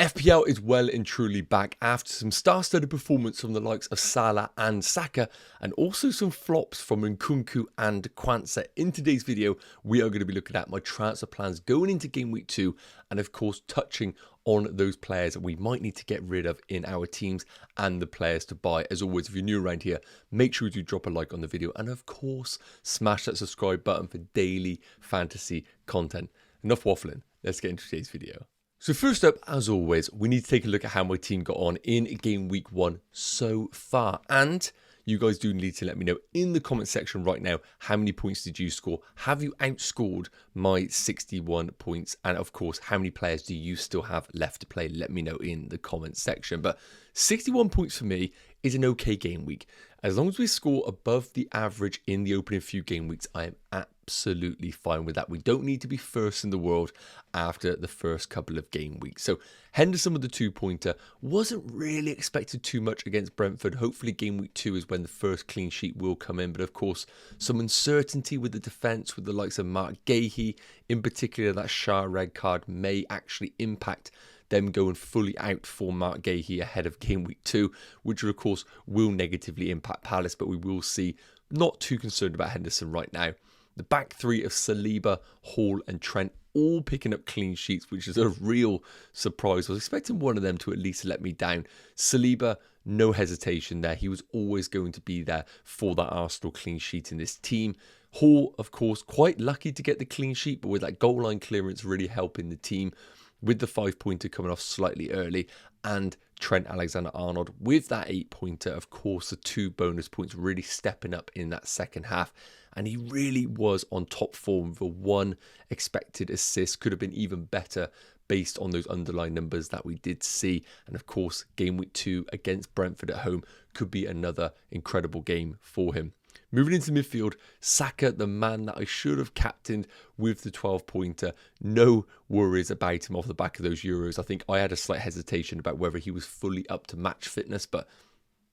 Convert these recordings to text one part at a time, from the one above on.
FPL is well and truly back after some star-studded performance from the likes of Salah and Saka, and also some flops from Nkunku and Kwanzaa. In today's video, we are going to be looking at my transfer plans going into game week 2, and of course touching on those players that we might need to get rid of in our teams and the players to buy. As always, if you're new around here, make sure you do drop a like on the video, and of course smash that subscribe button for daily fantasy content. Enough waffling, let's get into today's video. So first up, as always, we need to take a look at how my team got on in game week 1 so far. And you guys do need to let me know in the comment section right now, how many points did you score? Have you outscored my 61 points? And of course, how many players do you still have left to play? Let me know in the comment section. But 61 points for me is an okay game week. As long as we score above the average in the opening few game weeks, I am absolutely fine with that. We don't need to be first in the world after the first couple of game weeks. So Henderson with the 2-pointer, wasn't really expected too much against Brentford. Hopefully game week 2 is when the first clean sheet will come in. But of course, some uncertainty with the defence with the likes of Mark Gahey. In particular, that Shah red card may actually impact them going fully out for Mark Gahey ahead of game week 2, which of course will negatively impact Palace, but we will see. Not too concerned about Henderson right now. The back three of Saliba, Hall and Trent all picking up clean sheets, which is a real surprise. I was expecting one of them to at least let me down. Saliba, no hesitation there. He was always going to be there for that Arsenal clean sheet in this team. Hall, of course, quite lucky to get the clean sheet, but with that goal line clearance really helping the team, with the 5-pointer coming off slightly early, and Trent Alexander-Arnold with that 8-pointer, of course, the 2 bonus points really stepping up in that second half. And he really was on top form with a 1 expected assist. Could have been even better based on those underlying numbers that we did see. And of course, game week 2 against Brentford at home could be another incredible game for him. Moving into midfield, Saka, the man that I should have captained with the 12-pointer. No worries about him off the back of those Euros. I think I had a slight hesitation about whether he was fully up to match fitness, but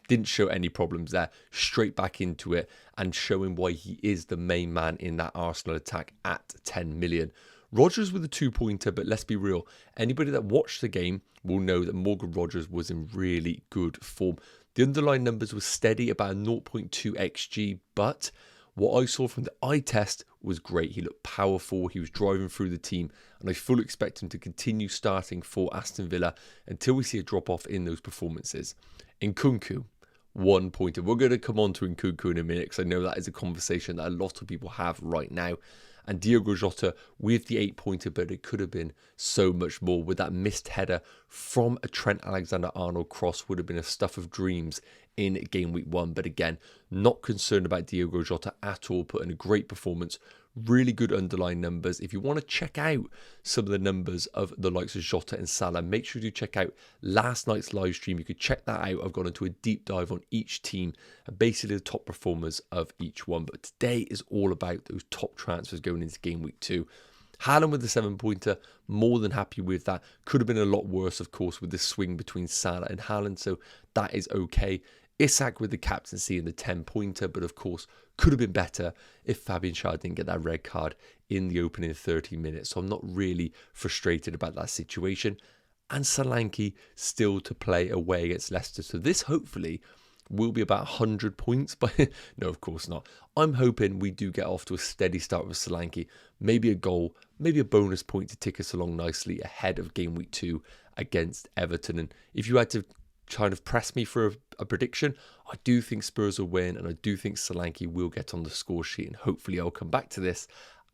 didn't show any problems there. Straight back into it and showing why he is the main man in that Arsenal attack at 10 million. Rodgers with a 2-pointer, but let's be real. Anybody that watched the game will know that Morgan Rodgers was in really good form. The underlying numbers were steady, about a 0.2 XG, but what I saw from the eye test was great. He looked powerful, he was driving through the team, and I fully expect him to continue starting for Aston Villa until we see a drop-off in those performances. Nkunku, 1-pointer. We're going to come on to Nkunku in a minute because I know that is a conversation that a lot of people have right now. And Diogo Jota with the 8-pointer, but it could have been so much more. With that missed header from a Trent Alexander-Arnold cross would have been a stuff of dreams in game week 1. But again, not concerned about Diogo Jota at all. Put in a great performance. Really good underlying numbers. If you want to check out some of the numbers of the likes of Jota and Salah, make sure you check out last night's live stream. You could check that out. I've gone into a deep dive on each team and basically the top performers of each one. But today is all about those top transfers going into game week 2. Haaland with the 7-pointer, more than happy with that. Could have been a lot worse, of course, with the swing between Salah and Haaland, so that is okay. Isak with the captaincy and the 10-pointer, but of course could have been better if Fabian Schär didn't get that red card in the opening 30 minutes. So I'm not really frustrated about that situation. And Solanke still to play away against Leicester. So this hopefully will be about 100 points. But no, of course not. I'm hoping we do get off to a steady start with Solanke. Maybe a goal, maybe a bonus point to tick us along nicely ahead of game week 2 against Everton. And if you had to kind of press me for a prediction, I do think Spurs will win, and I do think Solanke will get on the score sheet, and hopefully I'll come back to this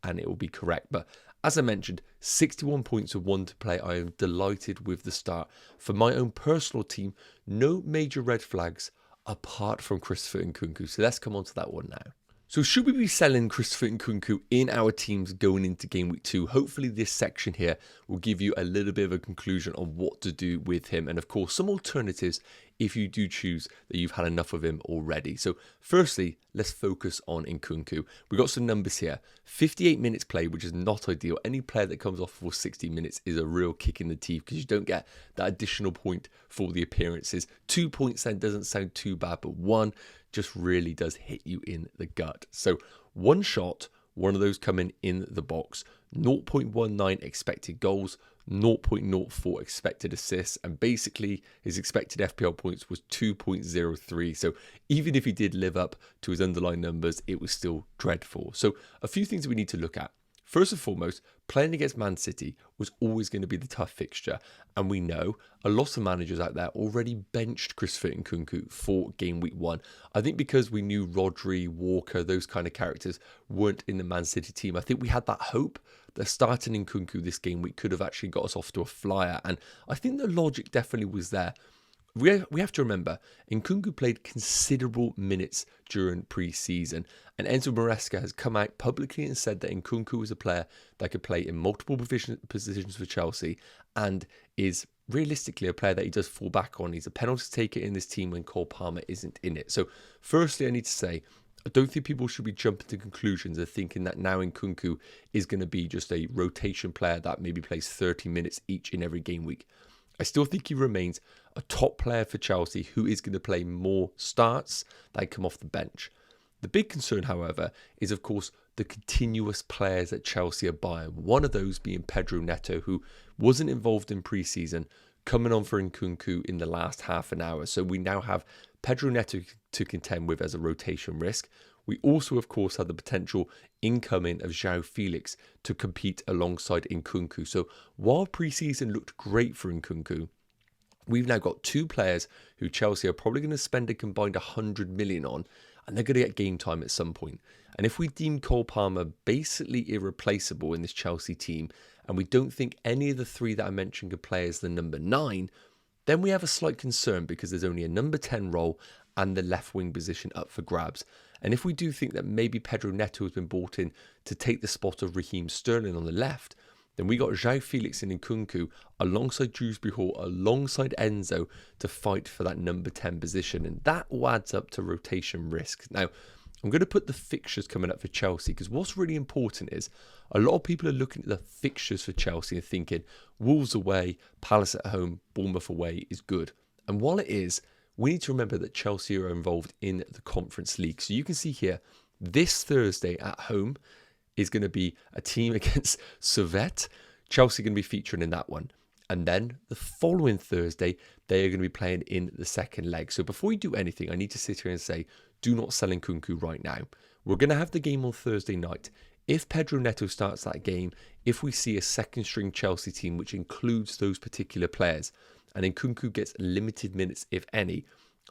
and it will be correct. But as I mentioned, 61 points with 1 to play. I am delighted with the start. For my own personal team, no major red flags apart from Christopher Nkunku. So let's come on to that one now. So should we be selling Christopher Nkunku in our teams going into game week 2? Hopefully this section here will give you a little bit of a conclusion on what to do with him. And of course, some alternatives if you do choose that you've had enough of him already. So firstly, let's focus on Nkunku. We've got some numbers here. 58 minutes played, which is not ideal. Any player that comes off for 60 minutes is a real kick in the teeth because you don't get that additional point for the appearances. 2 points then doesn't sound too bad, but 1 just really does hit you in the gut. So 1 shot, one of those coming in the box, 0.19 expected goals, 0.04 expected assists, and basically his expected FPL points was 2.03. So even if he did live up to his underlying numbers, it was still dreadful. So a few things we need to look at. First and foremost, playing against Man City was always going to be the tough fixture, and we know a lot of managers out there already benched Christopher Nkunku for game week 1. I think because we knew Rodri, Walker, those kind of characters weren't in the Man City team, I think we had that hope that starting Nkunku this game week could have actually got us off to a flyer, and I think the logic definitely was there. We have to remember, Nkunku played considerable minutes during pre-season, and Enzo Maresca has come out publicly and said that Nkunku is a player that could play in multiple positions for Chelsea and is realistically a player that he does fall back on. He's a penalty taker in this team when Cole Palmer isn't in it. So firstly, I need to say, I don't think people should be jumping to conclusions of thinking that now Nkunku is going to be just a rotation player that maybe plays 30 minutes each in every game week. I still think he remains a top player for Chelsea who is going to play more starts that come off the bench. The big concern, however, is of course the continuous players that Chelsea are buying. One of those being Pedro Neto, who wasn't involved in pre-season, coming on for Nkunku in the last half an hour. So we now have Pedro Neto to contend with as a rotation risk. We also, of course, have the potential incoming of João Felix to compete alongside Nkunku. So while pre-season looked great for Nkunku, we've now got two players who Chelsea are probably going to spend a combined 100 million on, and they're going to get game time at some point. And if we deem Cole Palmer basically irreplaceable in this Chelsea team, and we don't think any of the three that I mentioned could play as the number 9, then we have a slight concern because there's only a number 10 role and the left wing position up for grabs. And if we do think that maybe Pedro Neto has been brought in to take the spot of Raheem Sterling on the left, then we got João Felix and Nkunku alongside Dewsbury Hall, alongside Enzo to fight for that number 10 position. And that all adds up to rotation risk. Now, I'm going to put the fixtures coming up for Chelsea because what's really important is a lot of people are looking at the fixtures for Chelsea and thinking Wolves away, Palace at home, Bournemouth away is good. And while it is, we need to remember that Chelsea are involved in the Conference League. So you can see here, this Thursday at home is going to be a team against Servette. Chelsea are going to be featuring in that one. And then the following Thursday, they are going to be playing in the second leg. So before you do anything, I need to sit here and say, do not sell Nkunku right now. We're going to have the game on Thursday night. If Pedro Neto starts that game, if we see a second string Chelsea team which includes those particular players, and Nkunku gets limited minutes, if any,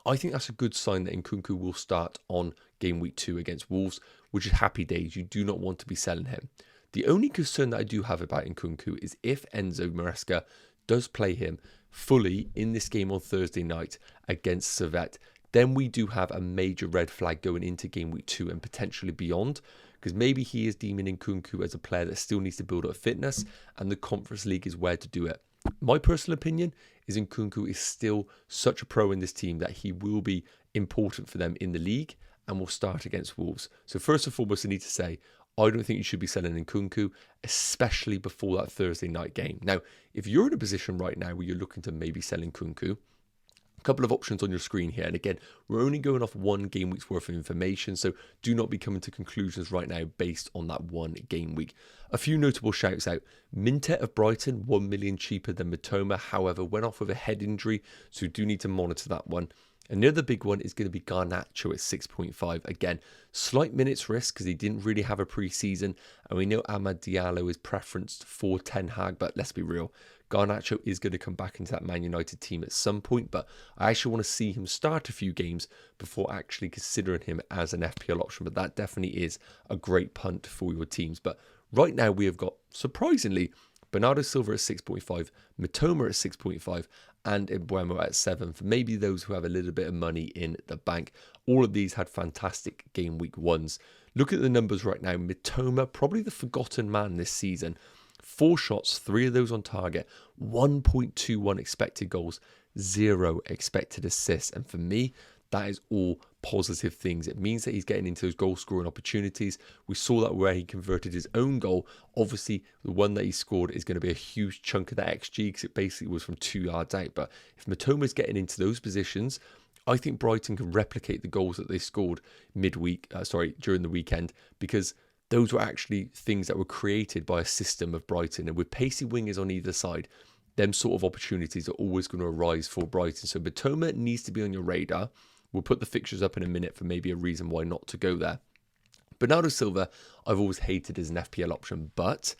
I think that's a good sign that Nkunku will start on game week 2 against Wolves, which is happy days. You do not want to be selling him. The only concern that I do have about Nkunku is if Enzo Maresca does play him fully in this game on Thursday night against Servette, then we do have a major red flag going into game week 2 and potentially beyond, because maybe he is deeming Nkunku as a player that still needs to build up fitness, and the Conference League is where to do it. My personal opinion is Nkunku is still such a pro in this team that he will be important for them in the league and will start against Wolves. So first and foremost, I need to say, I don't think you should be selling Nkunku, especially before that Thursday night game. Now, if you're in a position right now where you're looking to maybe sell Nkunku, a couple of options on your screen here. And again, we're only going off one game week's worth of information, so do not be coming to conclusions right now based on that one game week. A few notable shouts out. Mintet of Brighton, 1 million cheaper than MITOMA, however, went off with a head injury, so do need to monitor that one. And the other big one is going to be Garnacho at 6.5. Again, slight minutes risk because he didn't really have a pre-season. And we know Amad Diallo is preferenced for Ten Hag, but let's be real. Garnacho is going to come back into that Man United team at some point, but I actually want to see him start a few games before actually considering him as an FPL option. But that definitely is a great punt for your teams. But right now we have got, surprisingly, Bernardo Silva at 6.5, Mitoma at 6.5, and Mbeumo at 7 for maybe those who have a little bit of money in the bank. All of these had fantastic game week 1s. Look at the numbers right now. Mitoma, probably the forgotten man this season. 4 shots, 3 of those on target, 1.21 expected goals, 0 expected assists. And for me, that is all positive things. It means that he's getting into those goal scoring opportunities. We saw that where he converted his own goal. Obviously, the one that he scored is going to be a huge chunk of that XG because it basically was from 2 yards out. But if Mitoma is getting into those positions, I think Brighton can replicate the goals that they scored during the weekend, because those were actually things that were created by a system of Brighton. And with pacey wingers on either side, them sort of opportunities are always going to arise for Brighton. So MITOMA needs to be on your radar. We'll put the fixtures up in a minute for maybe a reason why not to go there. Bernardo Silva, I've always hated as an FPL option, but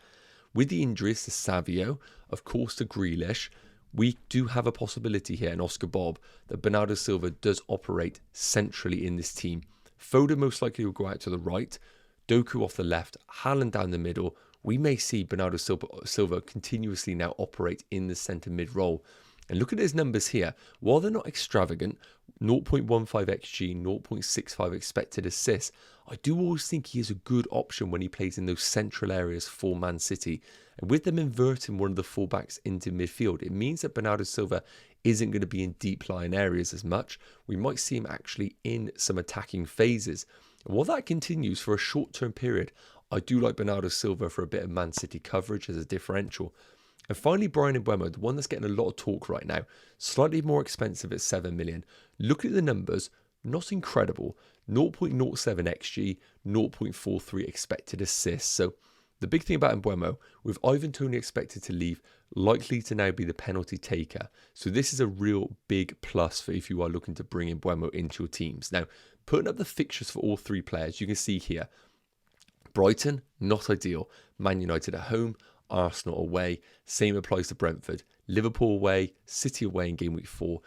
with the injuries to Savio, of course to Grealish, we do have a possibility here in Oscar Bob that Bernardo Silva does operate centrally in this team. Foden most likely will go out to the right, Doku off the left, Haaland down the middle. We may see Bernardo Silva continuously now operate in the centre mid role. And look at his numbers here. While they're not extravagant, 0.15 XG, 0.65 expected assists, I do always think he is a good option when he plays in those central areas for Man City. And with them inverting one of the fullbacks into midfield, it means that Bernardo Silva isn't going to be in deep lying areas as much. We might see him actually in some attacking phases. And while that continues for a short-term period, I do like Bernardo Silva for a bit of Man City coverage as a differential. And finally, Bryan Mbeumo, the one that's getting a lot of talk right now, slightly more expensive at 7 million. Looking at the numbers, not incredible. 0.07 XG, 0.43 expected assists. So the big thing about Mbeumo, with Ivan Toney expected to leave, likely to now be the penalty taker. So this is a real big plus for if you are looking to bring Mbeumo into your teams. Now, putting up the fixtures for all three players, you can see here, Brighton, not ideal. Man United at home, Arsenal away. Same applies to Brentford. Liverpool away, City away in game week 4,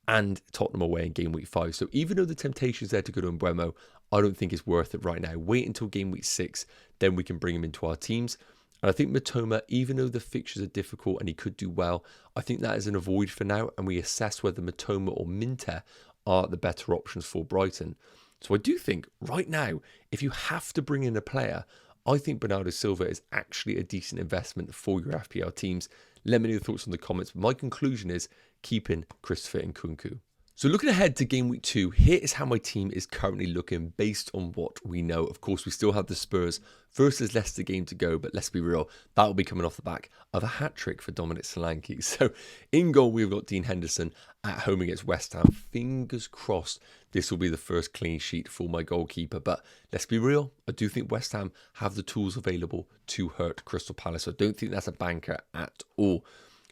and Tottenham away in game week 5. So even though the temptation's there to go to Mbeumo, I don't think it's worth it right now. Wait until game week 6, then we can bring him into our teams. And I think MITOMA, even though the fixtures are difficult and he could do well, I think that is an avoid for now, and we assess whether MITOMA or Minter are the better options for Brighton. So I do think right now, if you have to bring in a player, I think Bernardo Silva is actually a decent investment for your FPL teams. Let me know your thoughts in the comments. But my conclusion is keeping Christopher Nkunku. So looking ahead to game week 2, here is how my team is currently looking based on what we know. Of course, we still have the Spurs versus Leicester game to go, but let's be real, that will be coming off the back of a hat-trick for Dominic Solanke. So in goal, we've got Dean Henderson at home against West Ham. Fingers crossed this will be the first clean sheet for my goalkeeper, but let's be real, I do think West Ham have the tools available to hurt Crystal Palace. I don't think that's a banker at all.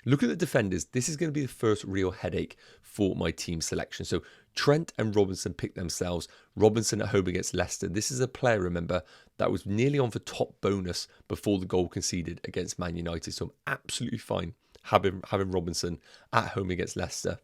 Look at the defenders. This is going to be the first real headache for my team selection. So Trent and Robinson pick themselves. Robinson at home against Leicester. This is a player, remember, that was nearly on for top bonus before the goal conceded against Man United. So I'm absolutely fine having Robinson at home against Leicester.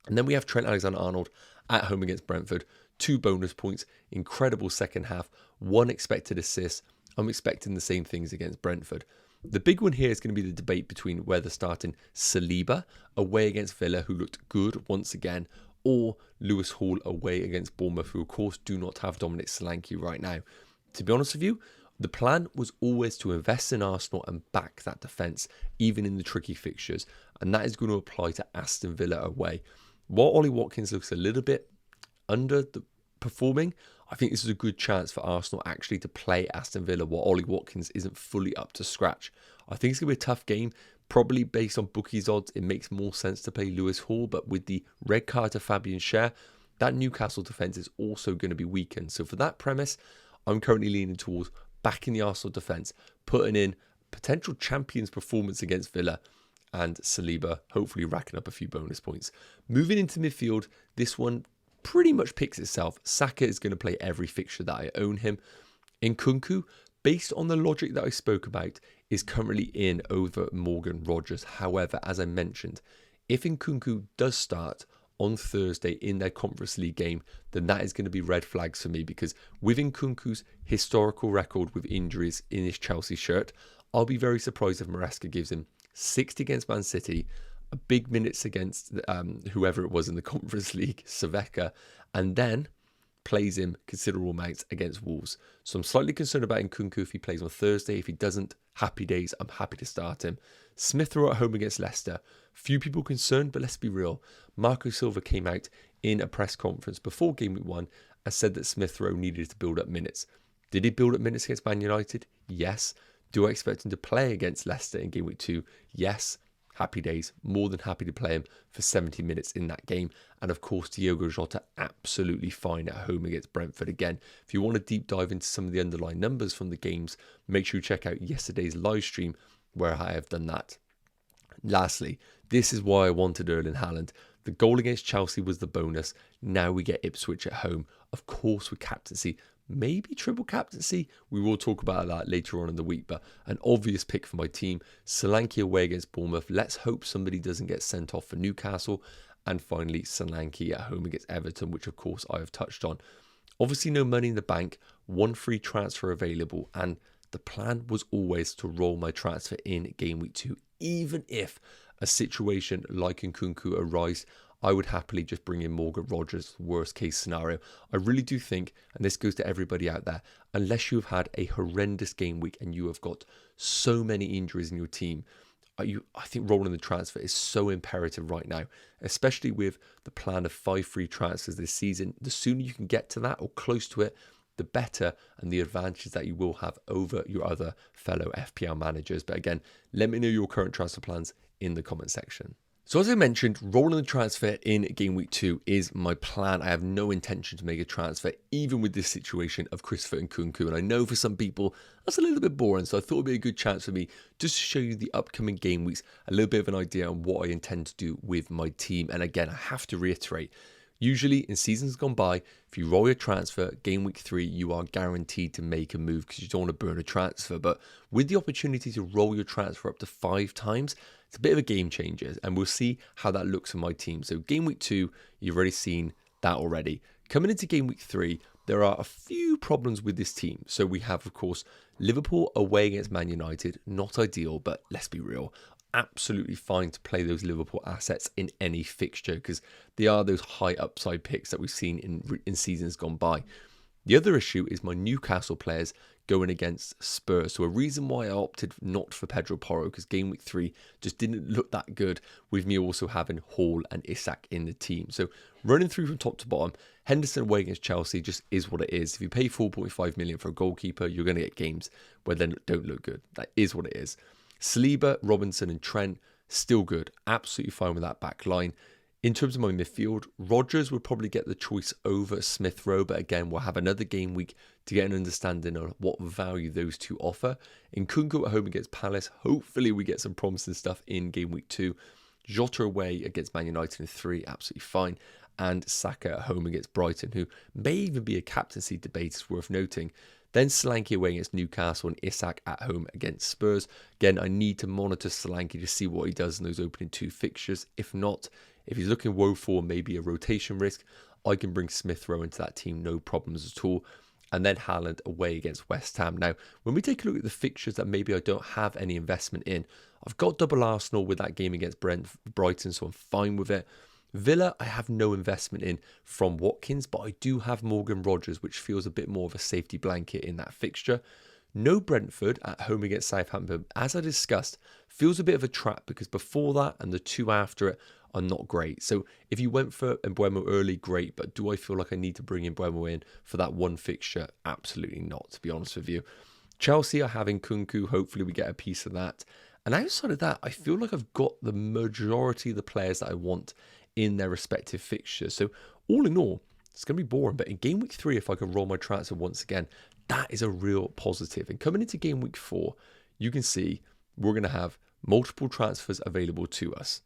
And then we have Trent Alexander-Arnold at home against Brentford. 2 bonus points. Incredible second half. 1 expected assist. I'm expecting the same things against Brentford. The big one here is going to be the debate between whether starting Saliba away against Villa, who looked good once again, or Lewis Hall away against Bournemouth, who of course do not have Dominic Solanke right now. To be honest with you, the plan was always to invest in Arsenal and back that defence, even in the tricky fixtures, and that is going to apply to Aston Villa away. While Ollie Watkins looks a little bit underperforming, I think this is a good chance for Arsenal actually to play Aston Villa while Ollie Watkins isn't fully up to scratch. I think it's going to be a tough game. Probably based on bookies odds, it makes more sense to play Lewis Hall, but with the red card to Fabian Schär, that Newcastle defence is also going to be weakened. So for that premise, I'm currently leaning towards backing the Arsenal defence, putting in potential champions performance against Villa, and Saliba hopefully racking up a few bonus points. Moving into midfield, this one pretty much picks itself. Saka is going to play every fixture that I own him. Nkunku, based on the logic that I spoke about, is currently in over Morgan Rogers. However, as I mentioned, if Nkunku does start on Thursday in their Conference League game, then that is going to be red flags for me, because with Nkunku's historical record with injuries in his Chelsea shirt, I'll be very surprised if Maresca gives him 60 against Man City, a big minutes against whoever it was in the Conference League, Saveka, and then plays him considerable amounts against Wolves. So I'm slightly concerned about Nkunku if he plays on Thursday. If he doesn't, happy days, I'm happy to start him. Smith Rowe at home against Leicester. Few people concerned, but let's be real. Marco Silva came out in a press conference before Game Week 1 and said that Smith Rowe needed to build up minutes. Did he build up minutes against Man United? Yes. Do I expect him to play against Leicester in Game Week 2? Yes. happy days. More than happy to play him for 70 minutes in that game. And of course, Diogo Jota absolutely fine at home against Brentford. Again, if you want to deep dive into some of the underlying numbers from the games, make sure you check out yesterday's live stream where I have done that. Lastly, this is why I wanted Erling Haaland. The goal against Chelsea was the bonus. Now we get Ipswich at home. Of course, with captaincy, maybe triple captaincy. We will talk about that later on in the week, but an obvious pick for my team. Solanke away against Bournemouth. Let's hope somebody doesn't get sent off for Newcastle. And finally, Solanke at home against Everton, which of course I have touched on. Obviously, no money in the bank, one free transfer available, and the plan was always to roll my transfer in game week 2, even if a situation like Nkunku arises. I would happily just bring in Morgan Rogers, worst case scenario. I really do think, and this goes to everybody out there, unless you've had a horrendous game week and you have got so many injuries in your team, I think rolling the transfer is so imperative right now, especially with the plan of 5 free transfers this season. The sooner you can get to that or close to it, the better, and the advantage that you will have over your other fellow FPL managers. But again, let me know your current transfer plans in the comment section. So as I mentioned, rolling the transfer in game week 2 is my plan. I have no intention to make a transfer, even with this situation of Christopher Nkunku. And I know for some people, that's a little bit boring. So I thought it'd be a good chance for me just to show you the upcoming game weeks, a little bit of an idea on what I intend to do with my team. And again, I have to reiterate, usually in seasons gone by, if you roll your transfer, game week 3, you are guaranteed to make a move because you don't want to burn a transfer. But with the opportunity to roll your transfer up to 5 times, it's a bit of a game changer, and we'll see how that looks for my team. So game week 2, you've already seen that already. Coming into game week 3, there are a few problems with this team. So we have, of course, Liverpool away against Man United. Not ideal, but let's be real, absolutely fine to play those Liverpool assets in any fixture because they are those high upside picks that we've seen in seasons gone by. The other issue is my Newcastle players going against Spurs. So a reason why I opted not for Pedro Porro, because game week 3 just didn't look that good with me also having Hall and Isak in the team. So running through from top to bottom, Henderson away against Chelsea just is what it is. If you pay 4.5 million for a goalkeeper, you're going to get games where they don't look good. That is what it is. Saliba, Robinson and Trent, still good. Absolutely fine with that back line. In terms of my midfield, Rodgers would probably get the choice over Smith Rowe, but again, we'll have another game week to get an understanding of what value those two offer. Nkunku at home against Palace, hopefully we get some promising stuff in game week 2. Jota away against Man United in 3, absolutely fine. And Saka at home against Brighton, who may even be a captaincy debate, is worth noting. Then Solanke away against Newcastle and Isak at home against Spurs. Again, I need to monitor Solanke to see what he does in those opening 2 fixtures. If not, if he's looking woeful, maybe a rotation risk, I can bring Smith Rowe into that team, no problems at all. And then Haaland away against West Ham. Now, when we take a look at the fixtures that maybe I don't have any investment in, I've got double Arsenal with that game against Brighton, so I'm fine with it. Villa, I have no investment in from Watkins, but I do have Morgan Rogers, which feels a bit more of a safety blanket in that fixture. No Brentford at home against Southampton, as I discussed, feels a bit of a trap because before that and the 2 after it are not great. So if you went for Mbeumo early, great, but do I feel like I need to bring Mbeumo in for that one fixture? Absolutely not, to be honest with you. Chelsea are having Nkunku, hopefully we get a piece of that. And outside of that, I feel like I've got the majority of the players that I want in their respective fixtures. So all in all, it's going to be boring, but in game week 3, if I can roll my transfer once again, that is a real positive. And coming into game week 4, you can see we're going to have multiple transfers available to us.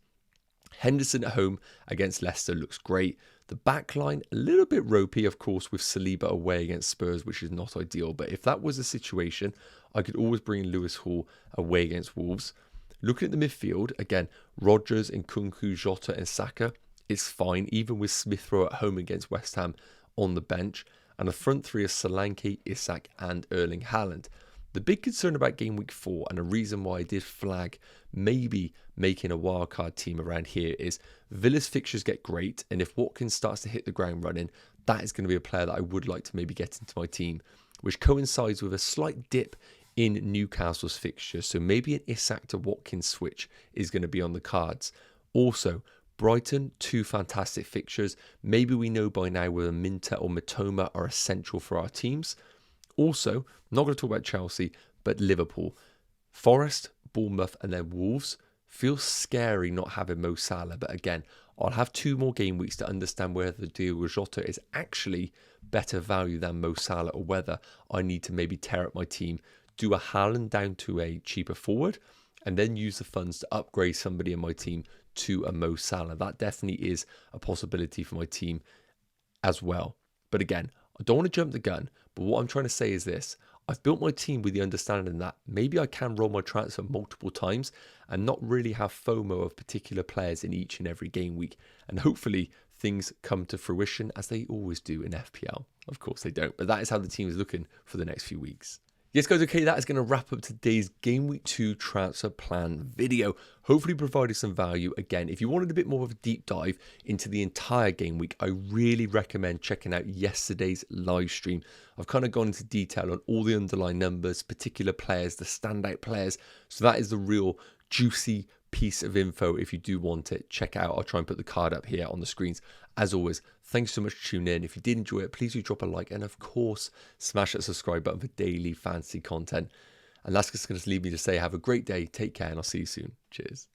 Henderson at home against Leicester looks great. The back line, a little bit ropey, of course, with Saliba away against Spurs, which is not ideal. But if that was the situation, I could always bring Lewis Hall away against Wolves. Looking at the midfield, again, Rodgers, Nkunku, Jota and Saka is fine, even with Smith Rowe at home against West Ham on the bench. And the front 3 are Solanke, Isak and Erling Haaland. The big concern about game week 4, and a reason why I did flag maybe making a wildcard team around here, is Villa's fixtures get great, and if Watkins starts to hit the ground running, that is going to be a player that I would like to maybe get into my team, which coincides with a slight dip in Newcastle's fixtures. So maybe an Isak to Watkins switch is going to be on the cards. Also, Brighton, 2 fantastic fixtures. Maybe we know by now whether Minter or MITOMA are essential for our teams. Also, I'm not going to talk about Chelsea, but Liverpool, Forest, Bournemouth and then Wolves. Feels scary not having Mo Salah, but again, I'll have 2 more game weeks to understand whether the deal with Jota is actually better value than Mo Salah, or whether I need to maybe tear up my team, do a Haaland down to a cheaper forward, and then use the funds to upgrade somebody in my team to a Mo Salah. That definitely is a possibility for my team as well. But again, I don't want to jump the gun, but what I'm trying to say is this. I've built my team with the understanding that maybe I can roll my transfer multiple times and not really have FOMO of particular players in each and every game week. And hopefully things come to fruition, as they always do in FPL. Of course they don't, but that is how the team is looking for the next few weeks. Yes, guys, okay, that is going to wrap up today's Game Week 2 transfer plan video. Hopefully provided some value. Again, if you wanted a bit more of a deep dive into the entire game week, I really recommend checking out yesterday's live stream. I've kind of gone into detail on all the underlying numbers, particular players, the standout players. So that is the real juicy piece of info. If you do want it, check it out. I'll try and put the card up here on the screens. As always, thanks so much for tuning in. If you did enjoy it, please do drop a like, and of course, smash that subscribe button for daily fantasy content. And that's just going to leave me to say have a great day, take care, and I'll see you soon. Cheers.